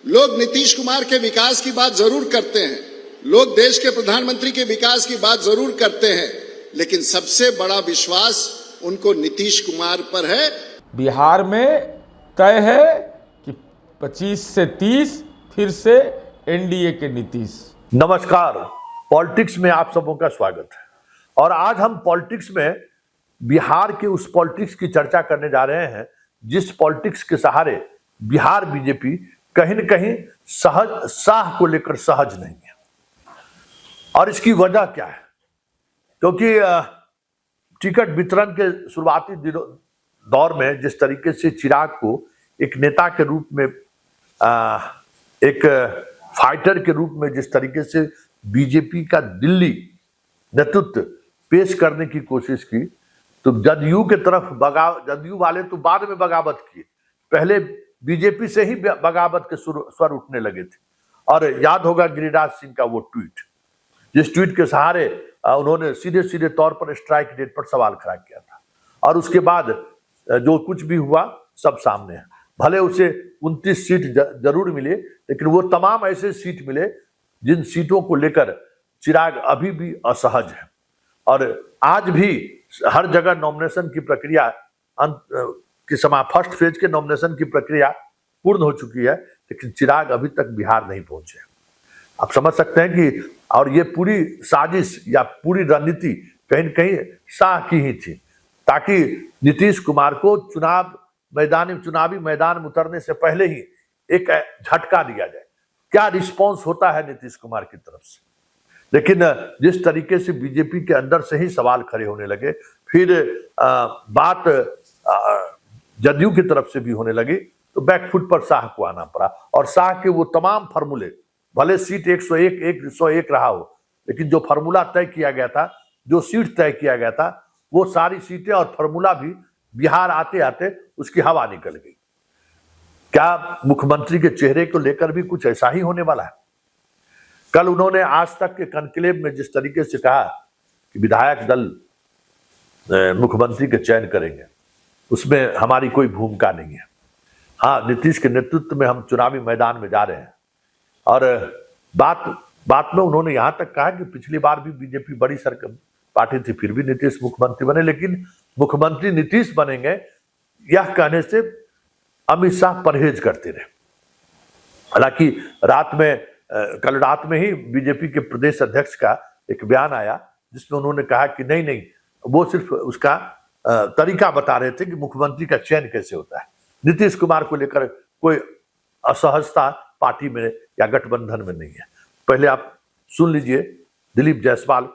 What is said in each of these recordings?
लोग नीतीश कुमार के विकास की बात जरूर करते हैं, लोग देश के प्रधानमंत्री के विकास की बात जरूर करते हैं, लेकिन सबसे बड़ा विश्वास उनको नीतीश कुमार पर है। बिहार में तय है कि 25 से 30 फिर से एनडीए के नीतीश। नमस्कार, पॉलिटिक्स में आप सबों का स्वागत है। और आज हम पॉलिटिक्स में बिहार के उस पॉलिटिक्स की चर्चा करने जा रहे हैं जिस पॉलिटिक्स के सहारे बिहार बीजेपी कहीं न कहीं साह को लेकर सहज नहीं है। और इसकी वजह क्या है? क्योंकि टिकट वितरण के शुरुआती दौर में जिस तरीके से चिराग को एक नेता के रूप में, एक फाइटर के रूप में जिस तरीके से बीजेपी का दिल्ली नेतृत्व पेश करने की कोशिश की, तो जदयू के तरफ जदयू वाले तो बाद में बगावत किए, पहले बीजेपी से ही बगावत के स्वर उठने लगे थे। और याद होगा गिरिराज सिंह का वो ट्वीट, जिस ट्वीट के सहारे उन्होंने सीधे सीधे तौर पर स्ट्राइक रेट पर सवाल खड़ा किया था। और उसके बाद जो कुछ भी हुआ सब सामने है। भले उसे 29 सीट जरूर मिले, लेकिन वो तमाम ऐसे सीट मिले जिन सीटों को लेकर चिराग अभी भी असहज है। और आज भी हर जगह नॉमिनेशन की प्रक्रिया फर्स्ट फेज के नॉमिनेशन की प्रक्रिया पूर्ण हो चुकी है, लेकिन चिराग अभी तक बिहार नहीं पहुंचे। आप समझ सकते हैं कि और ये पूरी साजिश या पूरी रणनीति कहीं न कहीं शाह की ही थी, ताकि नीतीश कुमार को चुनावी मैदान में उतरने से पहले ही एक झटका दिया जाए। क्या रिस्पॉन्स होता है नीतीश कुमार की तरफ से? लेकिन जिस तरीके से बीजेपी के अंदर से ही सवाल खड़े होने लगे, फिर बात जदयू की तरफ से भी होने लगी, तो बैकफुट पर शाह को आना पड़ा। और शाह के वो तमाम फार्मूले, भले सीट 101 रहा हो, लेकिन जो फार्मूला तय किया गया था, जो सीट तय किया गया था, वो सारी सीटें और फार्मूला भी बिहार आते आते उसकी हवा निकल गई। क्या मुख्यमंत्री के चेहरे को लेकर भी कुछ ऐसा ही होने वाला है? कल उन्होंने आज तक के कॉन्क्लेव में जिस तरीके से कहा कि विधायक दल मुख्यमंत्री के चयन करेंगे, उसमें हमारी कोई भूमिका नहीं है। हाँ, नीतीश के नेतृत्व में हम चुनावी मैदान में जा रहे हैं। और बात में उन्होंने यहां तक कहा कि पिछली बार भी बीजेपी बड़ी सरकार पार्टी थी, फिर भी नीतीश मुख्यमंत्री बने, लेकिन मुख्यमंत्री नीतीश बनेंगे यह कहने से अमित शाह परहेज करते रहे। हालांकि कल रात में ही बीजेपी के प्रदेश अध्यक्ष का एक बयान आया जिसमें उन्होंने कहा कि नहीं, वो सिर्फ उसका तरीका बता रहे थे कि मुख्यमंत्री का चयन कैसे होता है। नीतीश कुमार को लेकर कोई असहजता पार्टी में या गठबंधन में नहीं है। पहले आप सुन लीजिए दिलीप जायसवाल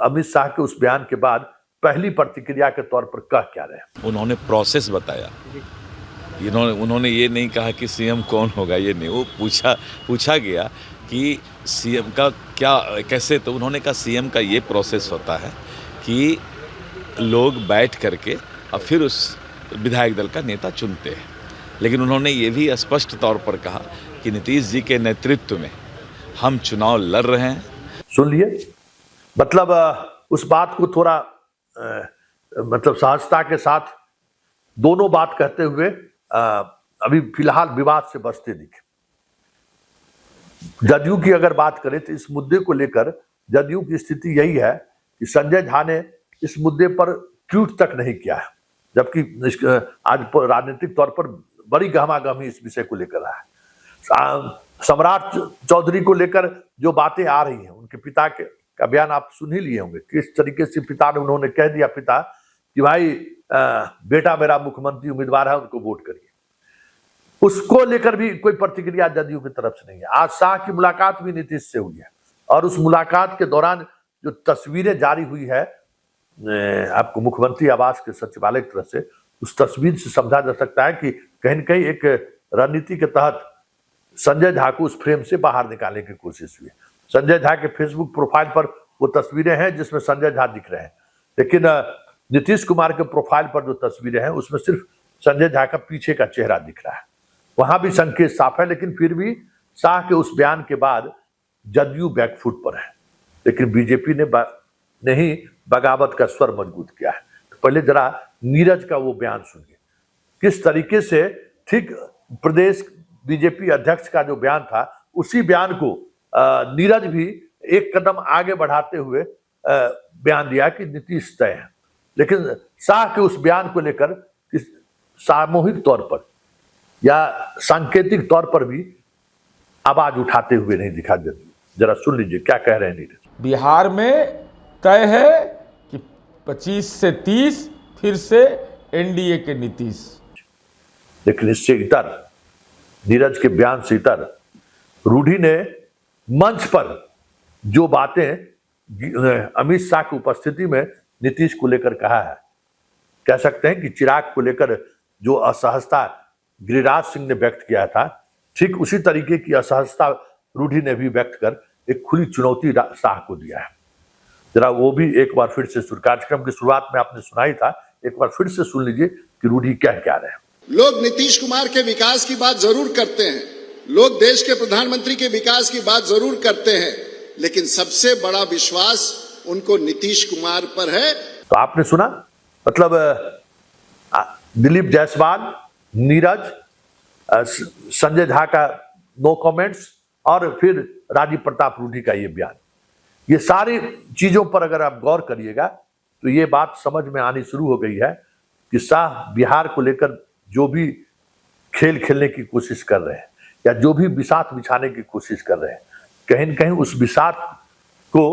अमित शाह के उस बयान के बाद पहली प्रतिक्रिया के तौर पर कह क्या रहे। उन्होंने प्रोसेस बताया, उन्होंने ये नहीं कहा कि सीएम कौन होगा, ये नहीं, वो पूछा गया कि सीएम का क्या कैसे, तो उन्होंने कहा सीएम का ये प्रोसेस होता है कि लोग बैठ करके और फिर उस विधायक दल का नेता चुनते हैं। लेकिन उन्होंने ये भी स्पष्ट तौर पर कहा कि नीतीश जी के नेतृत्व में हम चुनाव लड़ रहे हैं। सुन लिए, मतलब उस बात को थोड़ा मतलब सहजता के साथ दोनों बात कहते हुए अभी फिलहाल विवाद से बचते दिखे। जदयू की अगर बात करें तो इस मुद्दे को लेकर जदयू की स्थिति यही है कि संजय झा ने इस मुद्दे पर ट्वीट तक नहीं किया है, जबकि आज राजनीतिक तौर पर बड़ी गहमागहमी इस विषय को लेकर है। सम्राट चौधरी को लेकर जो बातें आ रही हैं, उनके पिता का बयान आप सुन ही लिए होंगे, किस तरीके से पिता ने उन्होंने कह दिया कि भाई बेटा मेरा मुख्यमंत्री उम्मीदवार है, उनको वोट करिए। उसको लेकर भी कोई प्रतिक्रिया जदयू की तरफ से नहीं है। आज शाह की मुलाकात भी नीतीश से हुई है, और उस मुलाकात के दौरान जो तस्वीरें जारी हुई है आपको मुख्यमंत्री आवास के सचिवालय की तरफ से, उस तस्वीर से समझा जा सकता है कि कहीं न कहीं एक रणनीति के तहत संजय झा को उस फ्रेम से बाहर निकालने की कोशिश हुई। संजय झा के फेसबुक प्रोफाइल पर वो तस्वीरें हैं जिसमें संजय झा दिख रहे हैं, लेकिन नीतीश कुमार के प्रोफाइल पर जो तस्वीरें हैं उसमें सिर्फ संजय झा का पीछे का चेहरा दिख रहा है। वहां भी संकेत साफ है, लेकिन फिर भी शाह के उस बयान के बाद जदयू बैकफुट पर है, लेकिन बीजेपी ने ही बगावत का स्वर मजबूत किया है। तो पहले जरा नीरज का वो बयान सुनिए, किस तरीके से ठीक प्रदेश बीजेपी अध्यक्ष का जो बयान था, उसी बयान को नीरज भी एक कदम आगे बढ़ाते हुए बयान दिया कि नीतीश तय है। लेकिन शाह के उस बयान को लेकर सामूहिक तौर पर या सांकेतिक तौर पर भी आवाज उठाते हुए नहीं दिखा देते। जरा सुन लीजिए क्या कह रहे हैं नीरज। बिहार में तय है कि 25 से 30 फिर से एनडीए के नीतीश। लेकिन इससे इतर, नीरज के बयान से इतर, रूढ़ी ने मंच पर जो बातें अमित शाह की उपस्थिति में नीतीश को लेकर कहा है, कह सकते हैं कि चिराग को लेकर जो असहजता गिरिराज सिंह ने व्यक्त किया था, ठीक उसी तरीके की असहजता रूढ़ी ने भी व्यक्त कर एक खुली चुनौती शाह को दिया है। जरा वो भी एक बार फिर से कार्यक्रम की शुरुआत में आपने सुना ही था, एक बार फिर से सुन लीजिए कि रूढ़ी क्या कह रहे हैं। लोग नीतीश कुमार के विकास की बात जरूर करते हैं, लोग देश के प्रधानमंत्री के विकास की बात जरूर करते हैं, लेकिन सबसे बड़ा विश्वास उनको नीतीश कुमार पर है। तो आपने सुना, मतलब दिलीप जायसवाल, नीरज, संजय झा का नो कमेंट्स और फिर राजीव प्रताप रूढ़ी का ये बयान, ये सारी चीजों पर अगर आप गौर करिएगा तो ये बात समझ में आनी शुरू हो गई है कि शाह बिहार को लेकर जो भी खेल खेलने की कोशिश कर रहे हैं या जो भी बिसात बिछाने की कोशिश कर रहे हैं, कहीं न कहीं उस बिसात को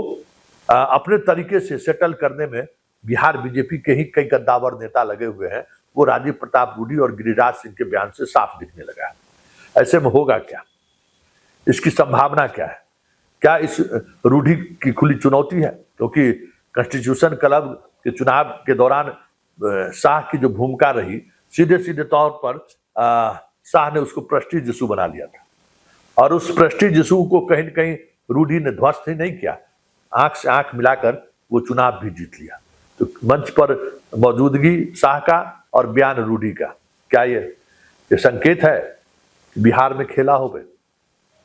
अपने तरीके से सेटल करने में बिहार बीजेपी के ही कई कद्दावर नेता लगे हुए हैं। वो राजीव प्रताप रूढ़ी और गिरिराज सिंह के बयान से साफ दिखने लगा है। ऐसे में होगा क्या, इसकी संभावना क्या है? क्या इस रूढ़ी की खुली चुनौती है? क्योंकि कॉन्स्टिट्यूशन क्लब के चुनाव के दौरान शाह की जो भूमिका रही, सीधे सीधे तौर पर शाह ने उसको प्रेस्टीज इशू बना लिया था और उस प्रेस्टीज इशू को कहीं न कहीं रूढ़ी ने ध्वस्त ही नहीं किया, आंख से आंख मिलाकर वो चुनाव भी जीत लिया। तो मंच पर मौजूदगी शाह का और बयान रूढ़ी का, क्या ये संकेत है कि बिहार में खेला हो गए?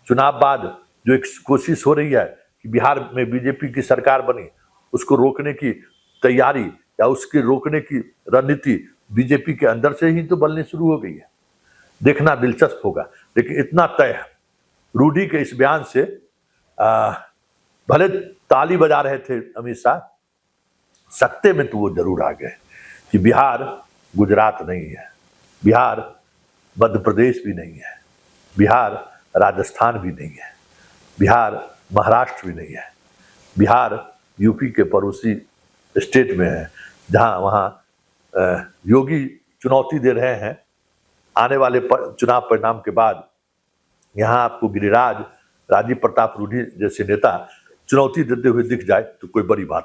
चुनाव बाद जो एक कोशिश हो रही है कि बिहार में बीजेपी की सरकार बनी, उसको रोकने की तैयारी या उसके रोकने की रणनीति बीजेपी के अंदर से ही तो बननी शुरू हो गई है। देखना दिलचस्प होगा। लेकिन इतना तय है रूढ़ी के इस बयान से, भले ताली बजा रहे थे अमित शाह, सत्ते में तो वो जरूर आ गए कि बिहार गुजरात नहीं है, बिहार मध्य प्रदेश भी नहीं है, बिहार राजस्थान भी नहीं है, बिहार महाराष्ट्र भी नहीं है, बिहार यूपी के पड़ोसी स्टेट में है, जहां वहां योगी चुनौती दे रहे हैं। आने वाले चुनाव परिणाम के बाद यहां आपको गिरिराज, राजीव प्रताप रूढ़ी जैसे नेता चुनौती देते हुए दिख जाए तो कोई बड़ी बात